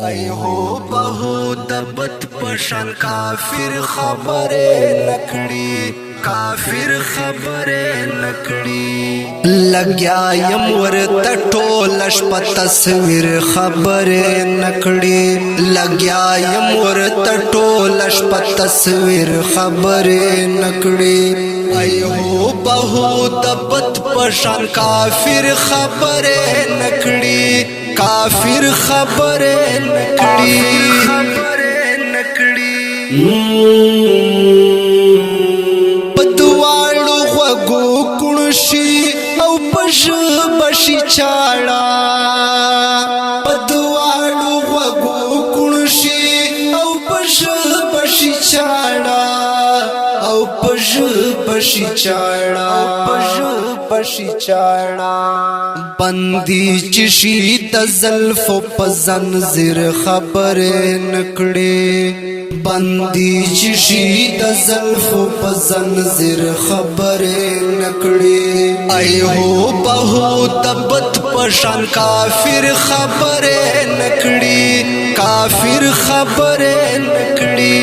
ای هو بهو دبت پشان کافر خبره نکړي کافر خبره نکړي لګیا یم ورته ټول شپه تصویر خبره نکړي لګیا یم ورته ټول شپه تصویر خبره نکړي ای هو بهو دبت پشان کافر خبره نکړي کافر خبره نکړي پدواړو غوږو کړشي او پښ بشي چاړه پدواړو غوږو کړشي او پښ بشي چاړه او پښ بشي چاړه بشي چاړه بندي چشي د زلفو په زنځیر خبره نکړي بندي چشي د زلفو په زنځیر خبره نکړي ای هو بهو دبت پشان کافر خبره نکړي کافر خبره نکړي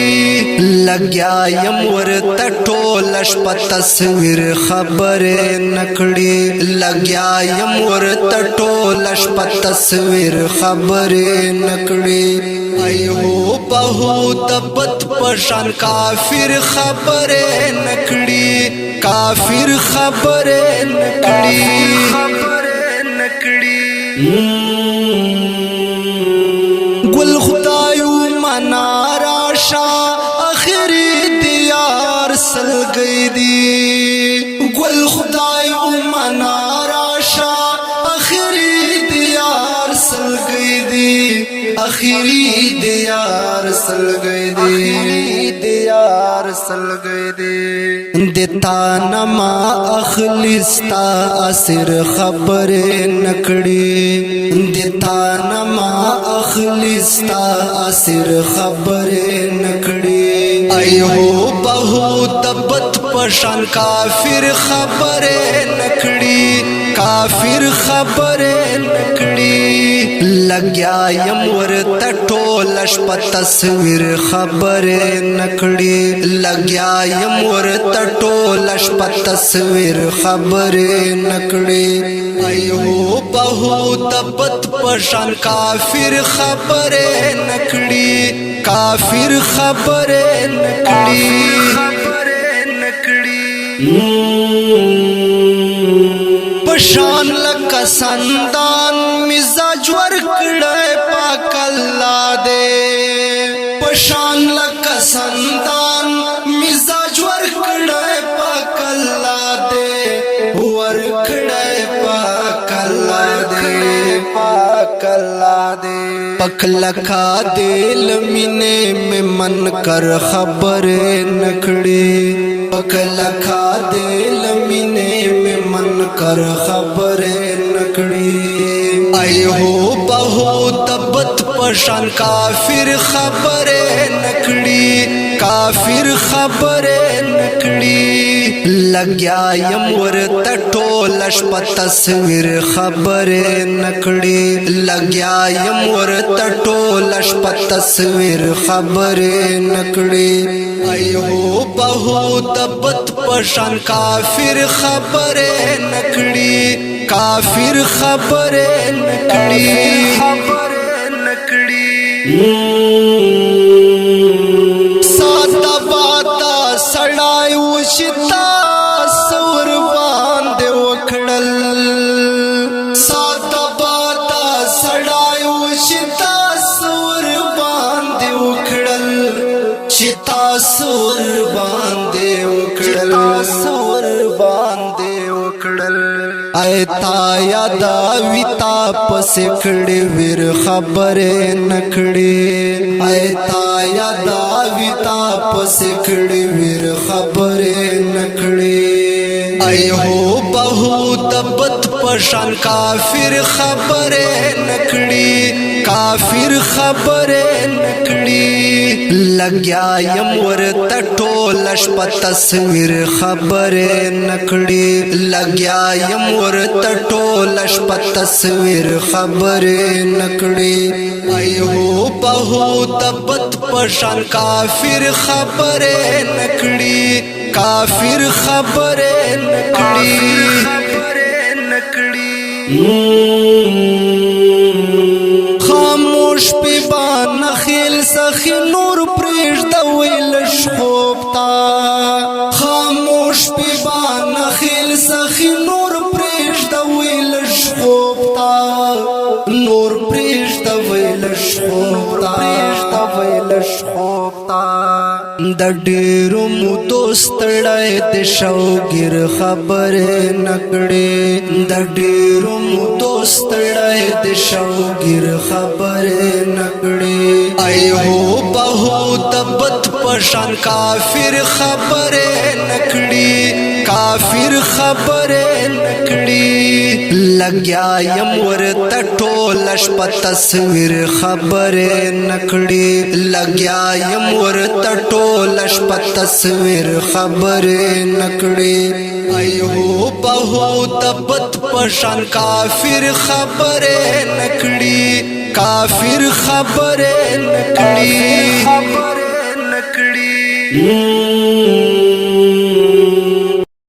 لګیا یم ورته ټول شپه تصویر خبره نکړي لګیا یم ورته ټول شپه تصویر خبره نکړي ای هو بهو دبت پشان کافر خبره نکړي کافر خبره نکړي ګل خدایو منا راشا اخری دیار سلګی دی ګل خدایو منا راشا اخری دیار سلګی دی اخری دیار سلګی دی دیار سلګی دی دتا نما اخلستا اسر خبره نکړي دتا نما اخلستا اسر خبره نکړي ای هو بهو دبت پشان کافر خبره نکړي کافر خبره نکړي لګیا یم ورته ټول شپه تصویر خبره نکړي لګیا یم ورته ټول شپه تصویر خبره نکړي ای هو بهو دبت پشان کافر خبره نکړي کافر خبره نکړي پشان لکه سندان مزاج ورکړی پاک الله دې پشان لکه سندان مزاج ورکړی پاک الله دې ورکړی پاک الله دې پاک الله دې پک لکا دل مینه میں من کر خبر نکړي پک لکا دل مینه میں من کر خبر نکړي ای هو بهو دبت پشان کافر خبره نکړي کافر خبره نکړي لګیا یم ورته ټول شپه تصویر خبره نکړي لګیا یم ورته ټول شپه تصویر خبره نکړي ای هو بهو دبت پشان کافر خبره نکړي کافر خبره نکړي ساده باتا سړای وشتا سور باندې وکړل ساده باتا سړای وشتا سور باندې وکړل چتا سور باندې وکړل سور باندې وکړل ایتا یادا ویتا پس کړي ور خبره نکړي ایتا یادا ویتا پس کړي ور خبره نکړي ای هو بهو دبت پشان کافر خبره نکړي کافر خبره نکړي لګیا یم ورته ټول شپه تصویر خبره نکړي لګیا یم ورته ټول شپه تصویر خبره نکړي ای هو بهو دبت پشان کافر خبره نکړي کافر خبره نکړي خاموش پی بان خیل سخی نور پریش دویل شخوبتا خاموش پی بان خیل سخی نور پریش دویل شخوبتا نور پریش دویل شخوبتا د ډیرو مو دوستړای د شوګر خبره نکړي د ډیرو مو دوستړای د شوګر خبره نکړي ایو بهو دبت پشان کافر خبره نکړي کافر خبره نکړي لګیا یم ورته ټولش په تصویر خبره نکړي لګیا یم ورته ټولش په تصویر خبره نکړي ایو بهو دبت پشان کافر خبره نکړي کافر خبره نکړي